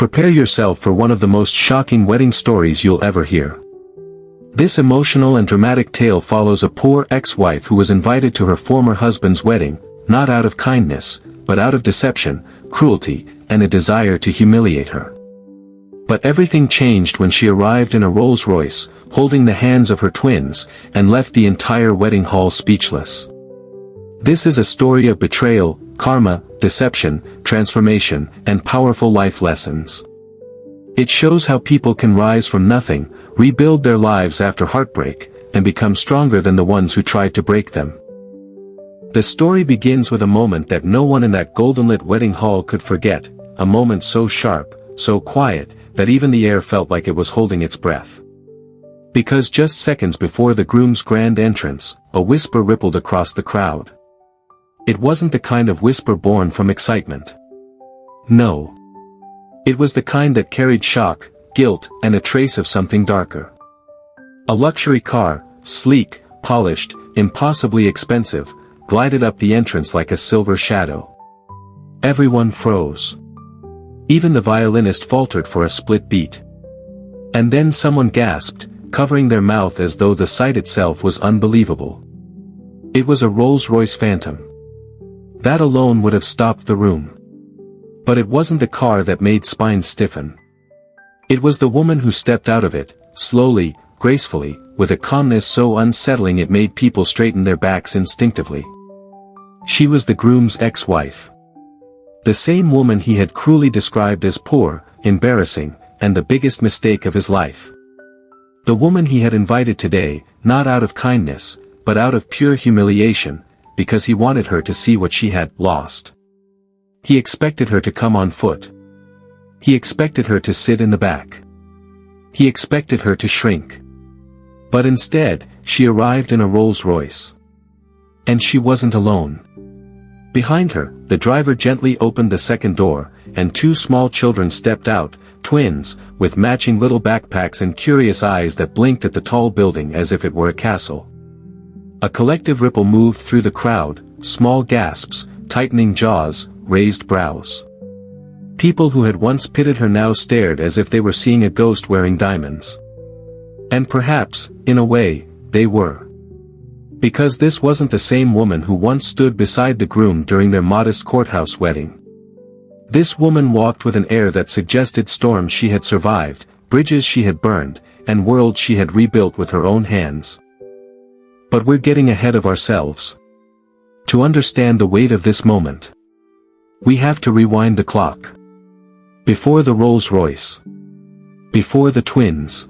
Prepare yourself for one of the most shocking wedding stories you'll ever hear. This emotional and dramatic tale follows a poor ex-wife who was invited to her former husband's wedding, not out of kindness, but out of deception, cruelty, and a desire to humiliate her. But everything changed when she arrived in a Rolls-Royce, holding the hands of her twins, and left the entire wedding hall speechless. This is a story of betrayal, karma, deception, transformation, and powerful life lessons. It shows how people can rise from nothing, rebuild their lives after heartbreak, and become stronger than the ones who tried to break them. The story begins with a moment that no one in that golden-lit wedding hall could forget, a moment so sharp, so quiet, that even the air felt like it was holding its breath. Because just seconds before the groom's grand entrance, a whisper rippled across the crowd. It wasn't the kind of whisper born from excitement. No. It was the kind that carried shock, guilt, and a trace of something darker. A luxury car, sleek, polished, impossibly expensive, glided up the entrance like a silver shadow. Everyone froze. Even the violinist faltered for a split beat. And then someone gasped, covering their mouth as though the sight itself was unbelievable. It was a Rolls-Royce Phantom. That alone would have stopped the room. But it wasn't the car that made spines stiffen. It was the woman who stepped out of it, slowly, gracefully, with a calmness so unsettling it made people straighten their backs instinctively. She was the groom's ex-wife. The same woman he had cruelly described as poor, embarrassing, and the biggest mistake of his life. The woman he had invited today, not out of kindness, but out of pure humiliation, because he wanted her to see what she had lost. He expected her to come on foot. He expected her to sit in the back. He expected her to shrink. But instead, she arrived in a Rolls-Royce. And she wasn't alone. Behind her, the driver gently opened the second door, and two small children stepped out, twins, with matching little backpacks and curious eyes that blinked at the tall building as if it were a castle. A collective ripple moved through the crowd, small gasps, tightening jaws, raised brows. People who had once pitied her now stared as if they were seeing a ghost wearing diamonds. And perhaps, in a way, they were. Because this wasn't the same woman who once stood beside the groom during their modest courthouse wedding. This woman walked with an air that suggested storms she had survived, bridges she had burned, and worlds she had rebuilt with her own hands. But we're getting ahead of ourselves. To understand the weight of this moment, we have to rewind the clock. Before the Rolls-Royce. Before the twins.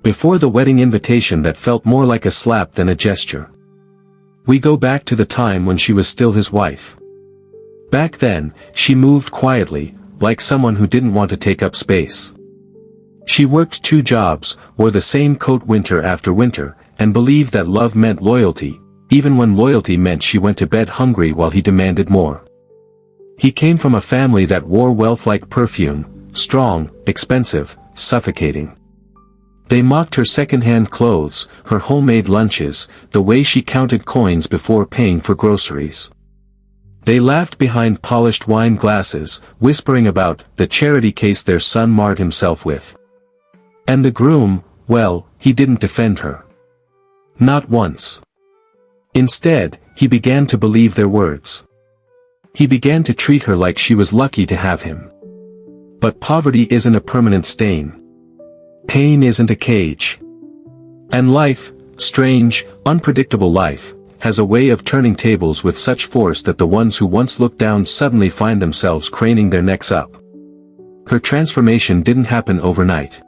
Before the wedding invitation that felt more like a slap than a gesture. We go back to the time when she was still his wife. Back then, she moved quietly, like someone who didn't want to take up space. She worked 2 jobs, wore the same coat winter after winter, and believed that love meant loyalty, even when loyalty meant she went to bed hungry while he demanded more. He came from a family that wore wealth like perfume, strong, expensive, suffocating. They mocked her second-hand clothes, her homemade lunches, the way she counted coins before paying for groceries. They laughed behind polished wine glasses, whispering about the charity case their son marred himself with. And the groom, well, he didn't defend her. Not once. Instead, he began to believe their words. He began to treat her like she was lucky to have him. But poverty isn't a permanent stain. Pain isn't a cage. And life, strange, unpredictable life, has a way of turning tables with such force that the ones who once looked down suddenly find themselves craning their necks up. Her transformation didn't happen overnight.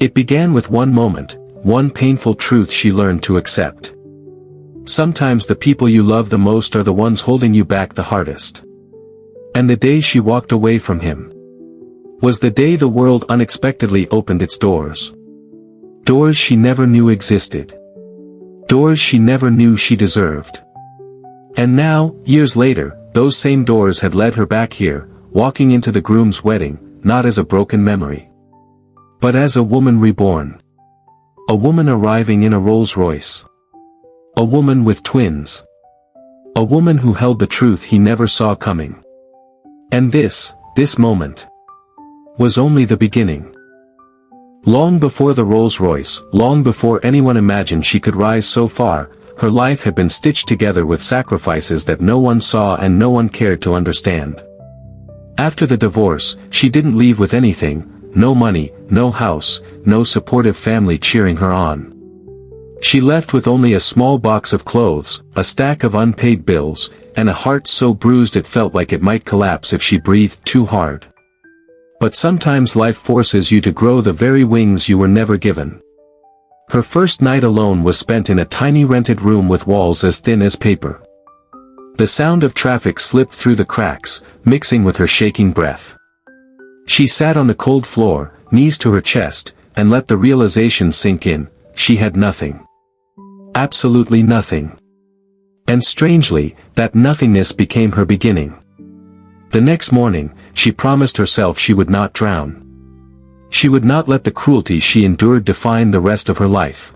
It began with one moment, one painful truth she learned to accept. Sometimes the people you love the most are the ones holding you back the hardest. And the day she walked away from him was the day the world unexpectedly opened its doors. Doors she never knew existed. Doors she never knew she deserved. And now, years later, those same doors had led her back here, walking into the groom's wedding, not as a broken memory, but as a woman reborn. A woman arriving in a Rolls-Royce. A woman with twins. A woman who held the truth he never saw coming. And this moment. was only the beginning. Long before the Rolls-Royce, long before anyone imagined she could rise so far, her life had been stitched together with sacrifices that no one saw and no one cared to understand. After the divorce, she didn't leave with anything, no money, no house, no supportive family cheering her on. She left with only a small box of clothes, a stack of unpaid bills, and a heart so bruised it felt like it might collapse if she breathed too hard. But sometimes life forces you to grow the very wings you were never given. Her first night alone was spent in a tiny rented room with walls as thin as paper. The sound of traffic slipped through the cracks, mixing with her shaking breath. She sat on the cold floor, knees to her chest, and let the realization sink in: she had nothing. Absolutely nothing. And strangely, that nothingness became her beginning. The next morning, she promised herself she would not drown. She would not let the cruelty she endured define the rest of her life.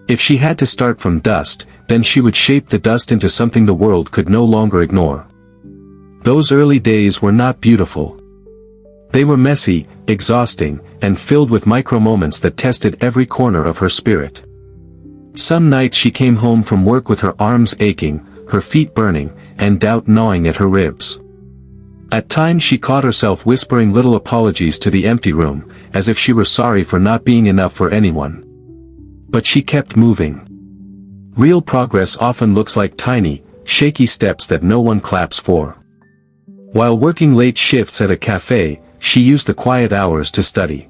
If she had to start from dust, then she would shape the dust into something the world could no longer ignore. Those early days were not beautiful. They were messy, exhausting, and filled with micro-moments that tested every corner of her spirit. Some nights she came home from work with her arms aching, her feet burning, and doubt gnawing at her ribs. At times she caught herself whispering little apologies to the empty room, as if she were sorry for not being enough for anyone. But she kept moving. Real progress often looks like tiny, shaky steps that no one claps for. While working late shifts at a cafe, she used the quiet hours to study.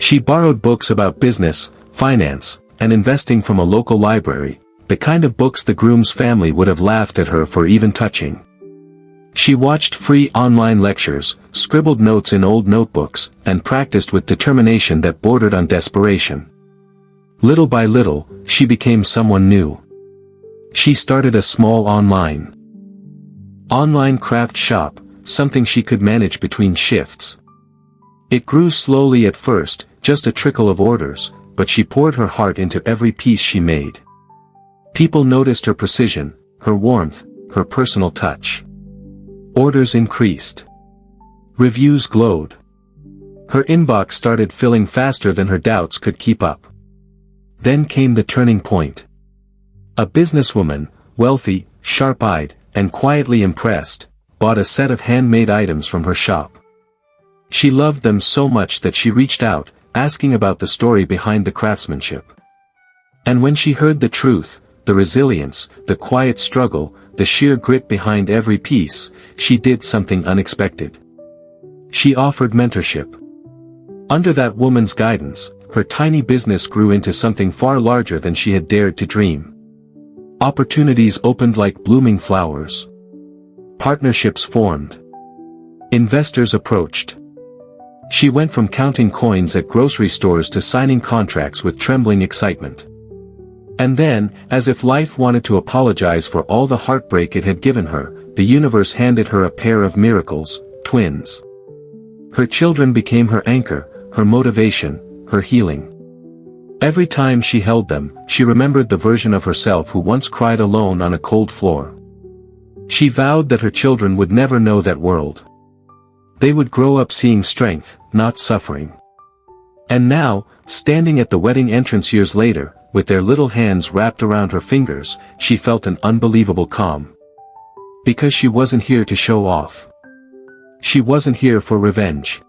She borrowed books about business, finance, and investing from a local library, the kind of books the groom's family would have laughed at her for even touching. She watched free online lectures, scribbled notes in old notebooks, and practiced with determination that bordered on desperation. Little by little, she became someone new. She started a small online craft shop, something she could manage between shifts. It grew slowly at first, just a trickle of orders, but she poured her heart into every piece she made. People noticed her precision, her warmth, her personal touch. Orders increased. Reviews glowed. Her inbox started filling faster than her doubts could keep up. Then came the turning point. A businesswoman, wealthy, sharp-eyed, and quietly impressed, bought a set of handmade items from her shop. She loved them so much that she reached out, asking about the story behind the craftsmanship. And when she heard the truth, the resilience, the quiet struggle, the sheer grit behind every piece, she did something unexpected. She offered mentorship. Under that woman's guidance, her tiny business grew into something far larger than she had dared to dream. Opportunities opened like blooming flowers. Partnerships formed. Investors approached. She went from counting coins at grocery stores to signing contracts with trembling excitement. And then, as if life wanted to apologize for all the heartbreak it had given her, the universe handed her a pair of miracles, twins. Her children became her anchor, her motivation, her healing. Every time she held them, she remembered the version of herself who once cried alone on a cold floor. She vowed that her children would never know that world. They would grow up seeing strength, not suffering. And now, standing at the wedding entrance years later, with their little hands wrapped around her fingers, she felt an unbelievable calm. Because she wasn't here to show off. She wasn't here for revenge.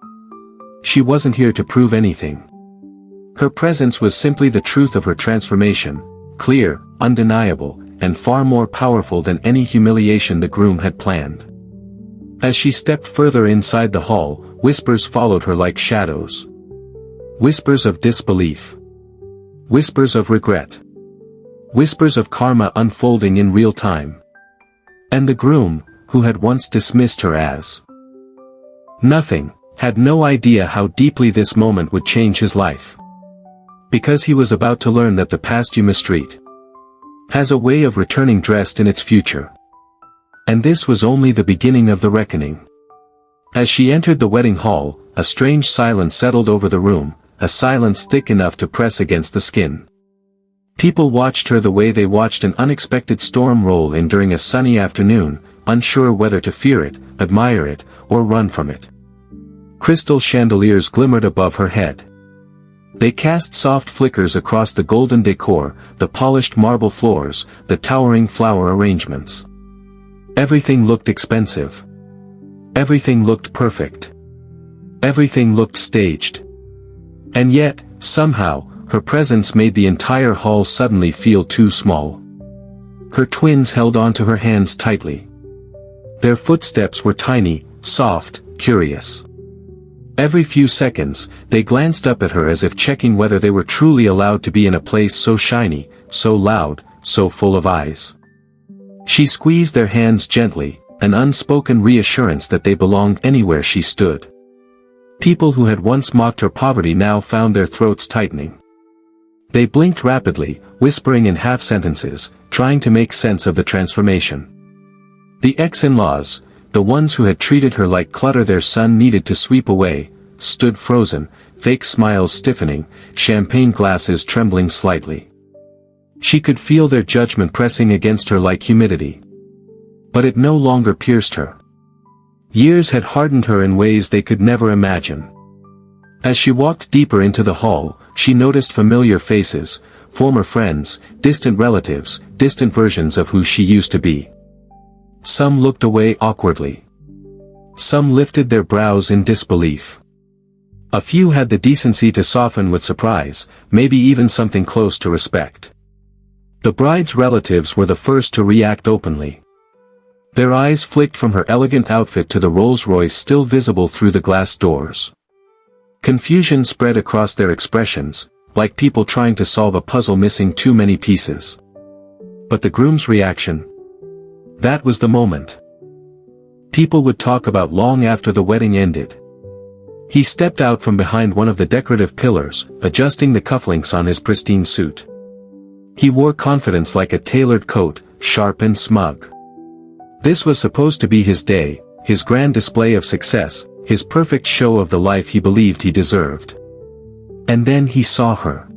She wasn't here to prove anything. Her presence was simply the truth of her transformation, clear, undeniable, and far more powerful than any humiliation the groom had planned. As she stepped further inside the hall, whispers followed her like shadows. Whispers of disbelief. Whispers of regret. Whispers of karma unfolding in real time. And the groom, who had once dismissed her as nothing, had no idea how deeply this moment would change his life. Because he was about to learn that the past you mistreat has a way of returning dressed in its future. And this was only the beginning of the reckoning. As she entered the wedding hall, a strange silence settled over the room, a silence thick enough to press against the skin. People watched her the way they watched an unexpected storm roll in during a sunny afternoon, unsure whether to fear it, admire it, or run from it. Crystal chandeliers glimmered above her head. They cast soft flickers across the golden decor, the polished marble floors, the towering flower arrangements. Everything looked expensive. Everything looked perfect. Everything looked staged. And yet, somehow, her presence made the entire hall suddenly feel too small. Her twins held onto her hands tightly. Their footsteps were tiny, soft, curious. Every few seconds, they glanced up at her as if checking whether they were truly allowed to be in a place so shiny, so loud, so full of eyes. She squeezed their hands gently, an unspoken reassurance that they belonged anywhere she stood. People who had once mocked her poverty now found their throats tightening. They blinked rapidly, whispering in half-sentences, trying to make sense of the transformation. The ex-in-laws, the ones who had treated her like clutter their son needed to sweep away, stood frozen, fake smiles stiffening, champagne glasses trembling slightly. She could feel their judgment pressing against her like humidity. But it no longer pierced her. Years had hardened her in ways they could never imagine. As she walked deeper into the hall, she noticed familiar faces, former friends, distant relatives, distant versions of who she used to be. Some looked away awkwardly. Some lifted their brows in disbelief. A few had the decency to soften with surprise, maybe even something close to respect. The bride's relatives were the first to react openly. Their eyes flicked from her elegant outfit to the Rolls-Royce still visible through the glass doors. Confusion spread across their expressions, like people trying to solve a puzzle missing too many pieces. But the groom's reaction? That was the moment. People would talk about long after the wedding ended. He stepped out from behind one of the decorative pillars, adjusting the cufflinks on his pristine suit. He wore confidence like a tailored coat, sharp and smug. This was supposed to be his day, his grand display of success, his perfect show of the life he believed he deserved. And then he saw her.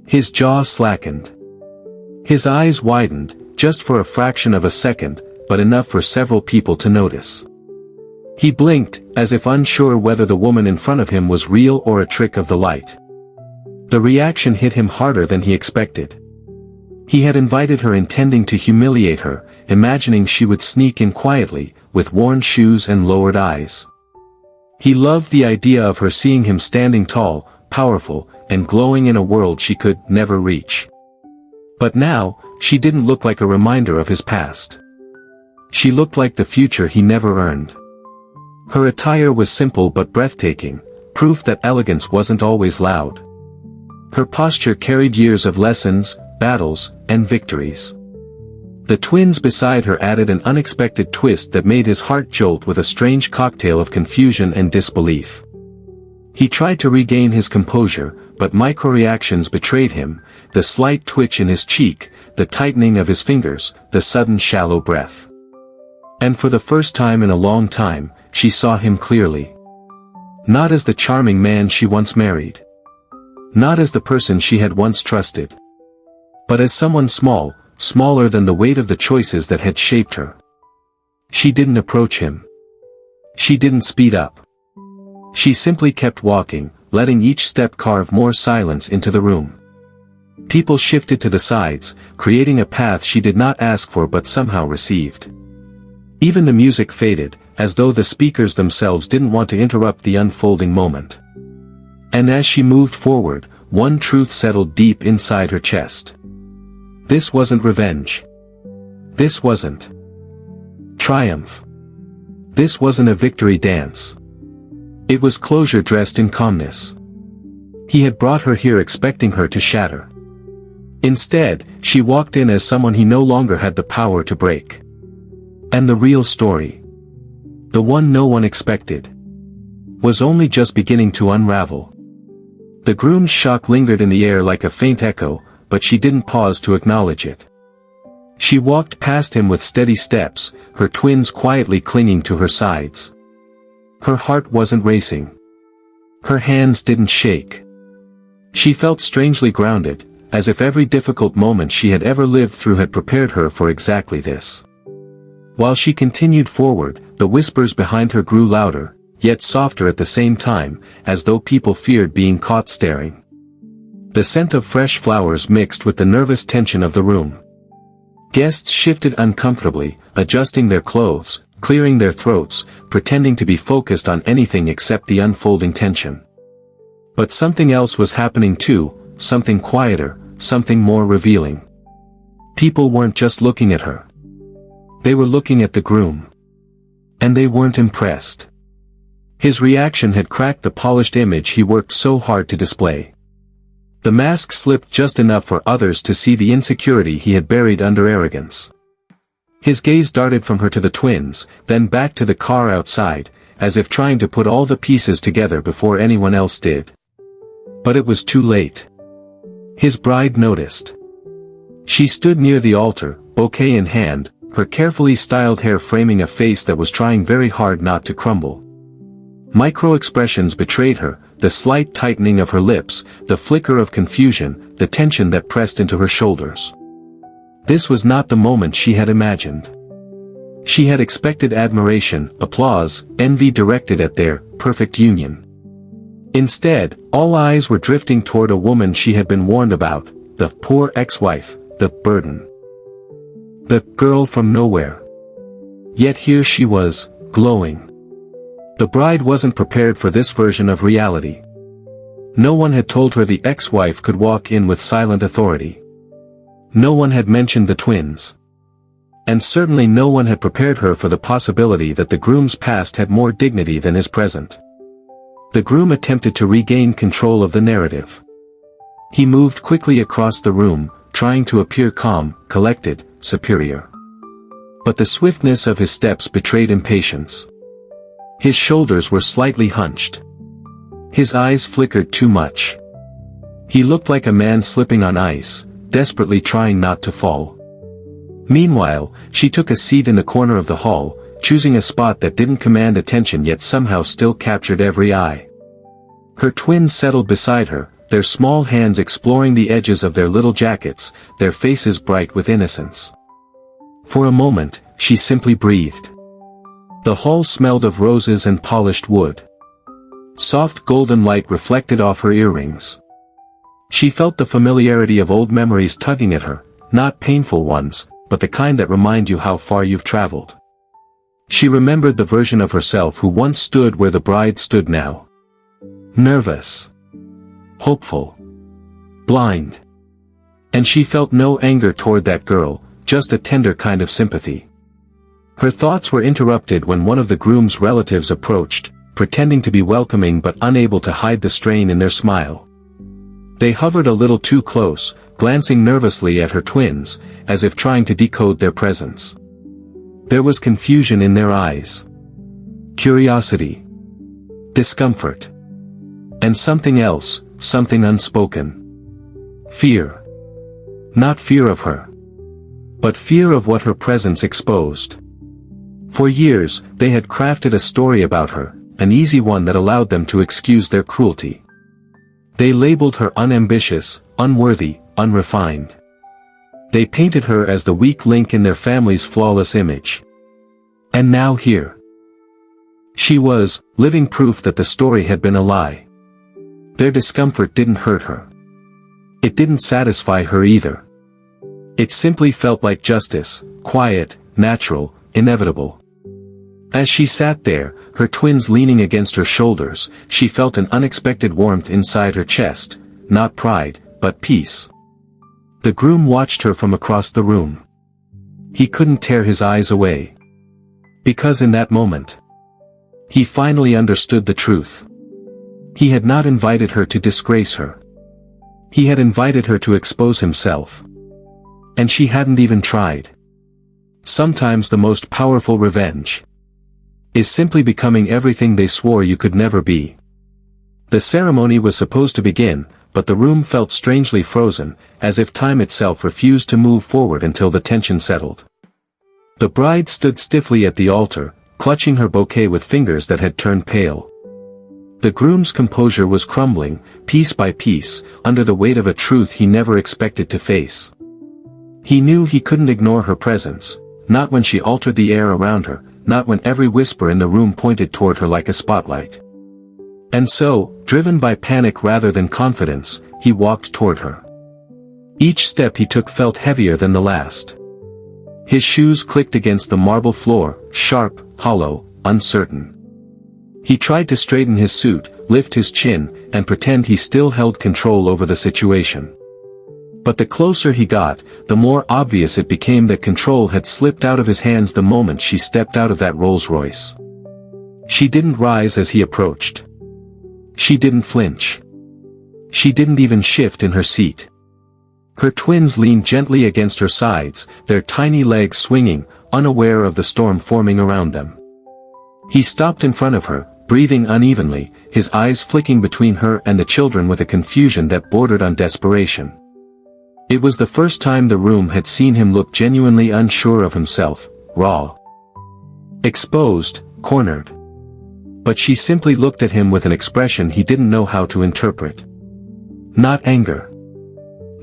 His jaw slackened. His eyes widened, just for a fraction of a second, but enough for several people to notice. He blinked, as if unsure whether the woman in front of him was real or a trick of the light. The reaction hit him harder than he expected. He had invited her intending to humiliate her, imagining she would sneak in quietly, with worn shoes and lowered eyes. He loved the idea of her seeing him standing tall, powerful, and glowing in a world she could never reach. But now, she didn't look like a reminder of his past. She looked like the future he never earned. Her attire was simple but breathtaking, proof that elegance wasn't always loud. Her posture carried years of lessons, battles, and victories. The twins beside her added an unexpected twist that made his heart jolt with a strange cocktail of confusion and disbelief. He tried to regain his composure, but micro-reactions betrayed him, the slight twitch in his cheek, the tightening of his fingers, the sudden shallow breath. And for the first time in a long time, she saw him clearly. Not as the charming man she once married. Not as the person she had once trusted. But as someone small, smaller than the weight of the choices that had shaped her. She didn't approach him. She didn't speed up. She simply kept walking, letting each step carve more silence into the room. People shifted to the sides, creating a path she did not ask for but somehow received. Even the music faded, as though the speakers themselves didn't want to interrupt the unfolding moment. And as she moved forward, one truth settled deep inside her chest. This wasn't revenge. This wasn't triumph. This wasn't a victory dance. It was closure dressed in calmness. He had brought her here expecting her to shatter. Instead, she walked in as someone he no longer had the power to break. And the real story, the one no one expected, was only just beginning to unravel. The groom's shock lingered in the air like a faint echo, but she didn't pause to acknowledge it. She walked past him with steady steps, her twins quietly clinging to her sides. Her heart wasn't racing. Her hands didn't shake. She felt strangely grounded, as if every difficult moment she had ever lived through had prepared her for exactly this. While she continued forward, the whispers behind her grew louder. yet softer at the same time, as though people feared being caught staring. The scent of fresh flowers mixed with the nervous tension of the room. Guests shifted uncomfortably, adjusting their clothes, clearing their throats, pretending to be focused on anything except the unfolding tension. But something else was happening too, something quieter, something more revealing. People weren't just looking at her. They were looking at the groom. And they weren't impressed. His reaction had cracked the polished image he worked so hard to display. The mask slipped just enough for others to see the insecurity he had buried under arrogance. His gaze darted from her to the twins, then back to the car outside, as if trying to put all the pieces together before anyone else did. But it was too late. His bride noticed. She stood near the altar, bouquet in hand, her carefully styled hair framing a face that was trying very hard not to crumble. Micro-expressions betrayed her, the slight tightening of her lips, the flicker of confusion, the tension that pressed into her shoulders. This was not the moment she had imagined. She had expected admiration, applause, envy directed at their perfect union. Instead, all eyes were drifting toward a woman she had been warned about, the poor ex-wife, the burden. The girl from nowhere. Yet here she was, glowing. The bride wasn't prepared for this version of reality. No one had told her the ex-wife could walk in with silent authority. No one had mentioned the twins. And certainly no one had prepared her for the possibility that the groom's past had more dignity than his present. The groom attempted to regain control of the narrative. He moved quickly across the room, trying to appear calm, collected, superior. But the swiftness of his steps betrayed impatience. His shoulders were slightly hunched. His eyes flickered too much. He looked like a man slipping on ice, desperately trying not to fall. Meanwhile, she took a seat in the corner of the hall, choosing a spot that didn't command attention yet somehow still captured every eye. Her twins settled beside her, their small hands exploring the edges of their little jackets, their faces bright with innocence. For a moment, she simply breathed. The hall smelled of roses and polished wood. Soft golden light reflected off her earrings. She felt the familiarity of old memories tugging at her, not painful ones, but the kind that remind you how far you've traveled. She remembered the version of herself who once stood where the bride stood now. Nervous. Hopeful. Blind. And she felt no anger toward that girl, just a tender kind of sympathy. Her thoughts were interrupted when one of the groom's relatives approached, pretending to be welcoming but unable to hide the strain in their smile. They hovered a little too close, glancing nervously at her twins, as if trying to decode their presence. There was confusion in their eyes. Curiosity. Discomfort. And something else, something unspoken. Fear. Not fear of her. But fear of what her presence exposed. For years, they had crafted a story about her, an easy one that allowed them to excuse their cruelty. They labeled her unambitious, unworthy, unrefined. They painted her as the weak link in their family's flawless image. And now here. She was, living proof that the story had been a lie. Their discomfort didn't hurt her. It didn't satisfy her either. It simply felt like justice, quiet, natural, inevitable. As she sat there, her twins leaning against her shoulders, she felt an unexpected warmth inside her chest, not pride, but peace. The groom watched her from across the room. He couldn't tear his eyes away. Because in that moment, he finally understood the truth. He had not invited her to disgrace her. He had invited her to expose himself. And she hadn't even tried. Sometimes the most powerful revenge is simply becoming everything they swore you could never be. The ceremony was supposed to begin, but the room felt strangely frozen, as if time itself refused to move forward until the tension settled. The bride stood stiffly at the altar, clutching her bouquet with fingers that had turned pale. The groom's composure was crumbling, piece by piece, under the weight of a truth he never expected to face. He knew he couldn't ignore her presence, not when she altered the air around her, not when every whisper in the room pointed toward her like a spotlight. And so, driven by panic rather than confidence, he walked toward her. Each step he took felt heavier than the last. His shoes clicked against the marble floor, sharp, hollow, uncertain. He tried to straighten his suit, lift his chin, and pretend he still held control over the situation. But the closer he got, the more obvious it became that control had slipped out of his hands the moment she stepped out of that Rolls-Royce. She didn't rise as he approached. She didn't flinch. She didn't even shift in her seat. Her twins leaned gently against her sides, their tiny legs swinging, unaware of the storm forming around them. He stopped in front of her, breathing unevenly, his eyes flicking between her and the children with a confusion that bordered on desperation. It was the first time the room had seen him look genuinely unsure of himself, raw, exposed, cornered. But she simply looked at him with an expression he didn't know how to interpret. Not anger.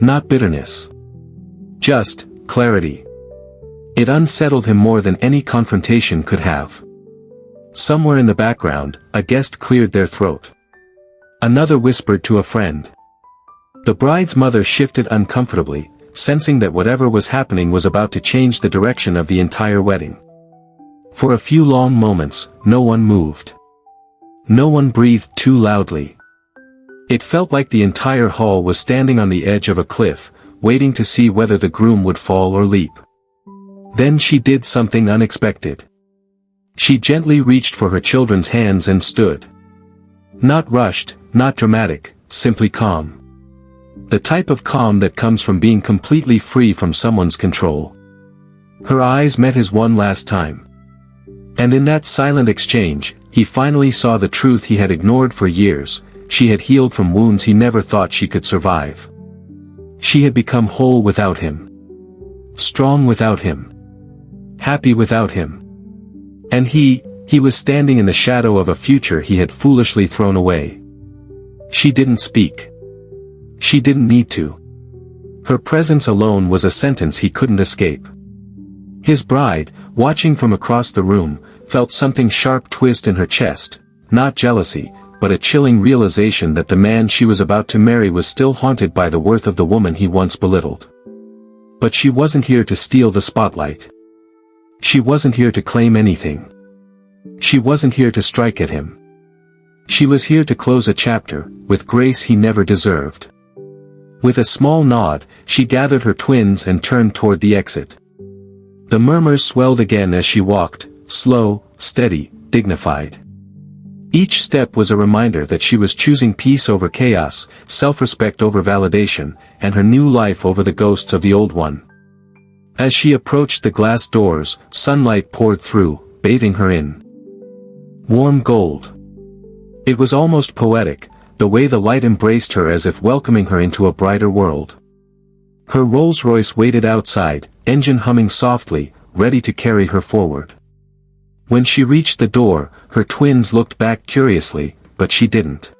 Not bitterness. Just clarity. It unsettled him more than any confrontation could have. Somewhere in the background, a guest cleared their throat. Another whispered to a friend. The bride's mother shifted uncomfortably, sensing that whatever was happening was about to change the direction of the entire wedding. For a few long moments, no one moved. No one breathed too loudly. It felt like the entire hall was standing on the edge of a cliff, waiting to see whether the groom would fall or leap. Then she did something unexpected. She gently reached for her children's hands and stood. Not rushed, not dramatic, simply calm. The type of calm that comes from being completely free from someone's control. Her eyes met his one last time. And in that silent exchange, he finally saw the truth he had ignored for years. She had healed from wounds he never thought she could survive. She had become whole without him. Strong without him. Happy without him. And he was standing in the shadow of a future he had foolishly thrown away. She didn't speak. She didn't need to. Her presence alone was a sentence he couldn't escape. His bride, watching from across the room, felt something sharp twist in her chest, not jealousy, but a chilling realization that the man she was about to marry was still haunted by the worth of the woman he once belittled. But she wasn't here to steal the spotlight. She wasn't here to claim anything. She wasn't here to strike at him. She was here to close a chapter, with grace he never deserved. With a small nod, she gathered her twins and turned toward the exit. The murmurs swelled again as she walked, slow, steady, dignified. Each step was a reminder that she was choosing peace over chaos, self-respect over validation, and her new life over the ghosts of the old one. As she approached the glass doors, sunlight poured through, bathing her in warm gold. It was almost poetic, the way the light embraced her as if welcoming her into a brighter world. Her Rolls-Royce waited outside, engine humming softly, ready to carry her forward. When she reached the door, her twins looked back curiously, but she didn't.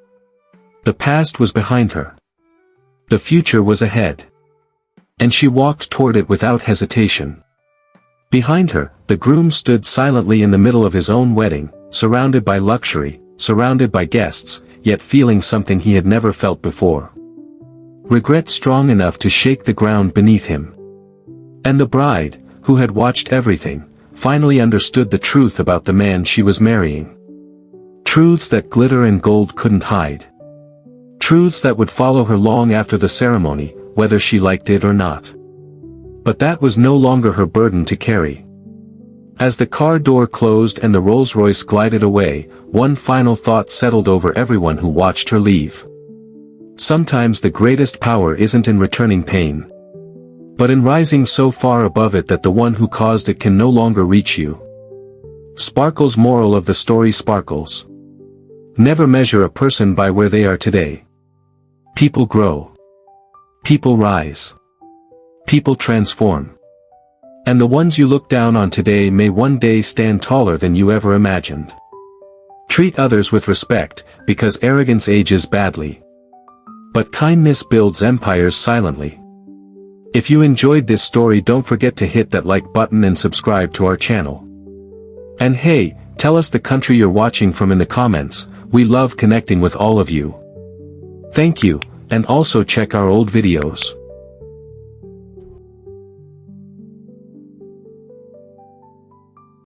The past was behind her. The future was ahead. And she walked toward it without hesitation. Behind her, the groom stood silently in the middle of his own wedding, surrounded by luxury, surrounded by guests, yet feeling something he had never felt before. Regret strong enough to shake the ground beneath him. And the bride, who had watched everything, finally understood the truth about the man she was marrying. Truths that glitter and gold couldn't hide. Truths that would follow her long after the ceremony, whether she liked it or not. But that was no longer her burden to carry. As the car door closed and the Rolls-Royce glided away, one final thought settled over everyone who watched her leave. Sometimes the greatest power isn't in returning pain, but in rising so far above it that the one who caused it can no longer reach you. Sparkle's moral of the story: Sparkles. Never measure a person by where they are today. People grow. People rise. People transform. And the ones you look down on today may one day stand taller than you ever imagined. Treat others with respect, because arrogance ages badly. But kindness builds empires silently. If you enjoyed this story, don't forget to hit that like button and subscribe to our channel. And hey, tell us the country you're watching from in the comments, we love connecting with all of you. Thank you, and also check our old videos.